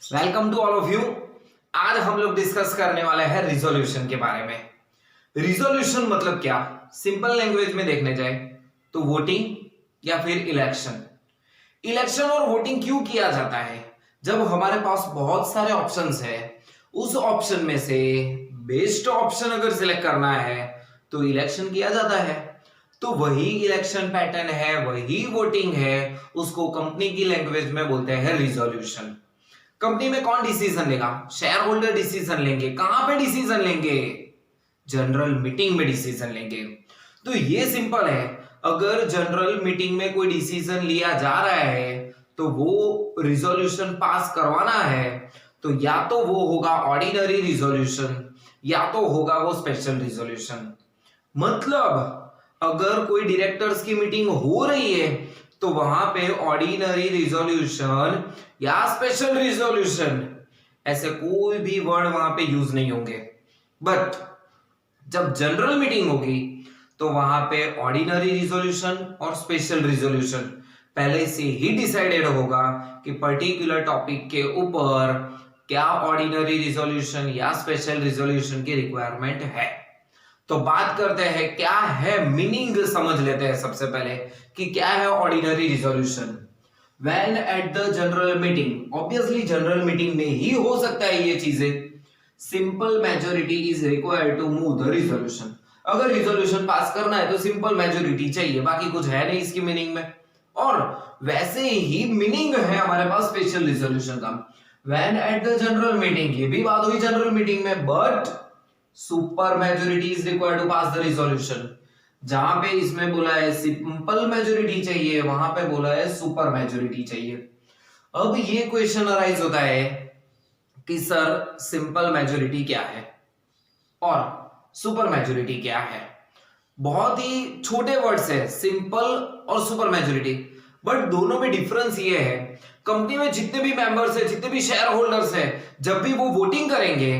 Welcome to all of you. आज हम लोग डिस्कस करने वाले हैं रिजोल्यूशन के बारे में। रिजोल्यूशन मतलब क्या? सिंपल लैंग्वेज में देखने जाए तो वोटिंग या फिर इलेक्शन। इलेक्शन और वोटिंग क्यों किया जाता है? जब हमारे पास बहुत सारे ऑप्शंस है, उस ऑप्शन में से बेस्ट ऑप्शन अगर सिलेक्ट करना है तो इलेक्शन किया जाता है। तो वही इलेक्शन पैटर्न है, वही वोटिंग है, उसको कंपनी की लैंग्वेज में बोलते हैं रिजोल्यूशन। कंपनी में कौन डिसीजन लेगा? शेयर होल्डर डिसीजन लेंगे। कहां पे डिसीजन लेंगे? जनरल मीटिंग में डिसीजन लेंगे। तो ये सिंपल है, अगर जनरल मीटिंग में कोई डिसीजन लिया जा रहा है तो वो रिजोल्यूशन पास करवाना है, तो या तो वो होगा ऑर्डिनरी रिजोल्यूशन या तो होगा वो स्पेशल रिजोल्यूशन। मतलब अगर कोई डायरेक्टर्स की मीटिंग हो रही है तो वहां पे ऑर्डिनरी रिजोल्यूशन या स्पेशल रिजोल्यूशन ऐसे कोई भी वर्ड वहां पे यूज नहीं होंगे। बट जब जनरल मीटिंग होगी तो वहां पे ऑर्डिनरी रिजोल्यूशन और स्पेशल रिजोल्यूशन पहले से ही डिसाइडेड होगा कि पर्टिकुलर टॉपिक के ऊपर क्या ऑर्डिनरी रिजोल्यूशन या स्पेशल रिजोल्यूशन की रिक्वायरमेंट है। तो बात करते हैं क्या है मीनिंग, समझ लेते हैं सबसे पहले कि क्या है ordinary resolution. When at the general meeting, obviously general meeting में ही हो सकता है ये चीजें, simple majority is required to move the resolution. अगर रिजोल्यूशन पास करना है तो सिंपल मेजोरिटी चाहिए, बाकी कुछ है नहीं इसकी मीनिंग में। और वैसे ही मीनिंग है हमारे पास स्पेशल रिजोल्यूशन का। When at the general meeting, ये भी बात हुई जनरल मीटिंग में, but super majority is required to pass the resolution. जहां पे इसमें बोला है सिंपल मेजोरिटी चाहिए, वहां पे बोला है सुपर मेजोरिटी चाहिए। अब ये क्वेश्चन अराइज होता है कि सर सिंपल मेजोरिटी क्या है और सुपर मेजोरिटी क्या है? बहुत ही छोटे वर्ड्स है, सिंपल और सुपर मेजोरिटी, बट दोनों में डिफरेंस ये है, कंपनी में जितने भी मेंबर्स है, जितने भी शेयर होल्डर्स है, जब भी वो वोटिंग करेंगे,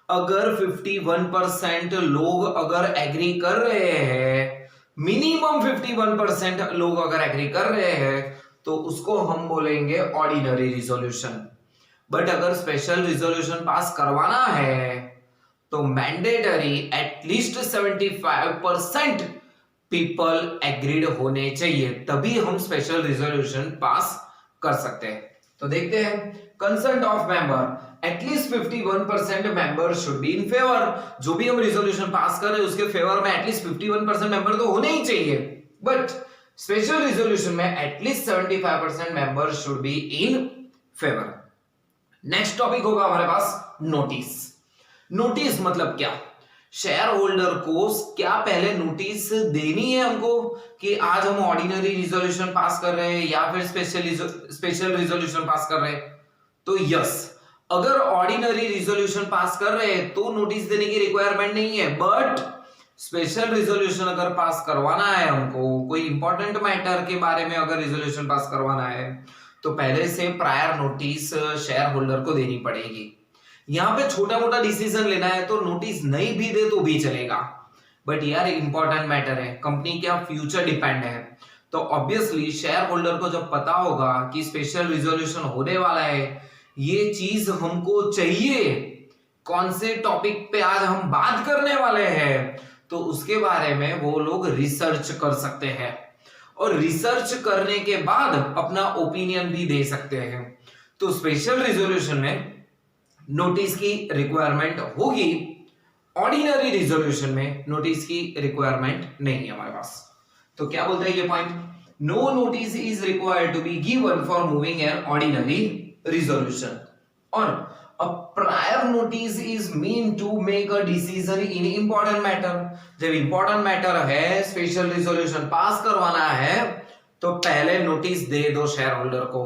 अगर 51% लोग अगर एग्री कर रहे हैं, मिनिमम 51% लोग अगर एग्री कर रहे हैं, तो उसको हम बोलेंगे ऑर्डिनरी रिजोल्यूशन। बट अगर स्पेशल रिजोल्यूशन पास करवाना है तो मैंडेटरी एटलीस्ट 75% पीपल एग्रीड होने चाहिए, तभी हम स्पेशल रिजोल्यूशन पास कर सकते हैं। तो देखते हैं, consent of member at least 51% member should be in favour. जो भी हम रिजोल्यूशन पास कर रहे हैं उसके फेवर में एटलीस्ट 51% मेंबर तो होने ही चाहिए। बट स्पेशल रिजोल्यूशन में at least 75% member should be in favour. Next topic होगा हमारे पास नोटिस। नोटिस मतलब क्या? शेयर होल्डर को क्या पहले नोटिस देनी है हमको कि आज हम ऑर्डिनरी रिजोल्यूशन पास कर रहे हैं या फिर स्पेशल रिजोल्यूशन पास कर रहे हैं? तो यस, अगर ऑर्डिनरी रिजोल्यूशन पास कर रहे हैं तो नोटिस देने की रिक्वायरमेंट नहीं है। बट स्पेशल रिजोल्यूशन अगर पास करवाना है हमको, कोई इंपॉर्टेंट मैटर के बारे में अगर रिजोल्यूशन पास करवाना है, तो पहले से प्रायर नोटिस शेयर होल्डर को देनी पड़ेगी। यहां पे छोटा मोटा डिसीजन लेना है तो नोटिस नहीं भी दे तो भी चलेगा, बट यार इंपॉर्टेंट मैटर है, कंपनी का फ्यूचर डिपेंड है, तो ऑब्वियसली शेयर होल्डर को जब पता होगा कि स्पेशल रिजोल्यूशन होने वाला है, ये चीज हमको चाहिए, कौन से टॉपिक पे आज हम बात करने वाले हैं, तो उसके बारे में वो लोग रिसर्च कर सकते हैं और रिसर्च करने के बाद अपना ओपिनियन भी दे सकते हैं। तो स्पेशल रिजोल्यूशन में नोटिस की रिक्वायरमेंट होगी, ऑर्डिनरी रिजोल्यूशन में नोटिस की रिक्वायरमेंट नहीं है हमारे पास। तो क्या बोलते हैं ये point? No notice is required to be given for moving an ordinary resolution. और a prior notice is mean to make a decision in important matter। जब important matter है, स्पेशल रिजोल्यूशन पास करवाना है, तो पहले नोटिस दे दो share holder को,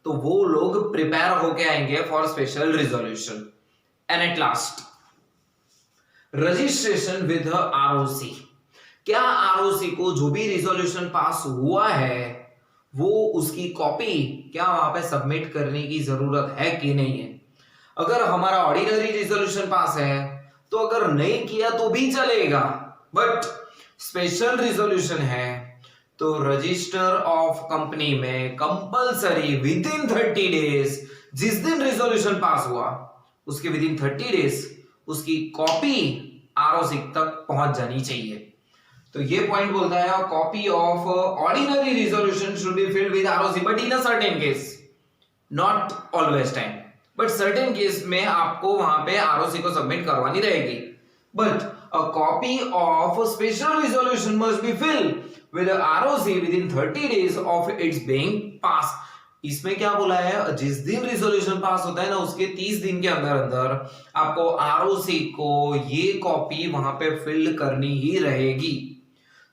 तो वो लोग प्रिपेयर होके आएंगे for special resolution. And at last, registration with ROC. क्या आरओसी को जो भी रिजोल्यूशन पास हुआ है वो उसकी कॉपी क्या वहां पे सबमिट करने की जरूरत है कि नहीं है? अगर हमारा ऑर्डिनरी रिजोल्यूशन पास है तो अगर नहीं किया तो भी चलेगा, बट स्पेशल रिजोल्यूशन है तो रजिस्टर ऑफ कंपनी में कंपलसरी विद इन 30 डेज जिस दिन रिजोल्यूशन पास हुआ उसके विद इन 30 डेज उसकी कॉपी आरओसी तक पहुंच जानी चाहिए। तो ये पॉइंट बोलता है copy of ordinary resolution should be filed with ROC but in a certain case, not always time, but certain case में आपको वहां पे आरओसी को सबमिट करवानी रहेगी। But a copy of special resolution must be filed with ROC within 30 days of its being pass. इसमें क्या बोला है, जिस दिन रिजोल्यूशन पास होता है ना उसके 30 दिन के अंदर अंदर आपको आरओसी को ये कॉपी वहां पे फिल करनी ही रहेगी।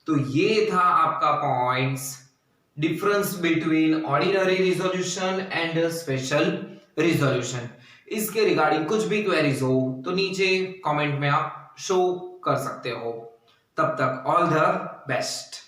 तो ये था आपका points, difference between ordinary resolution and special resolution. इसके रिगार्डिंग कुछ भी क्वेरीज हो तो नीचे कमेंट में आप शो कर सकते हो। तब तक ऑल द बेस्ट।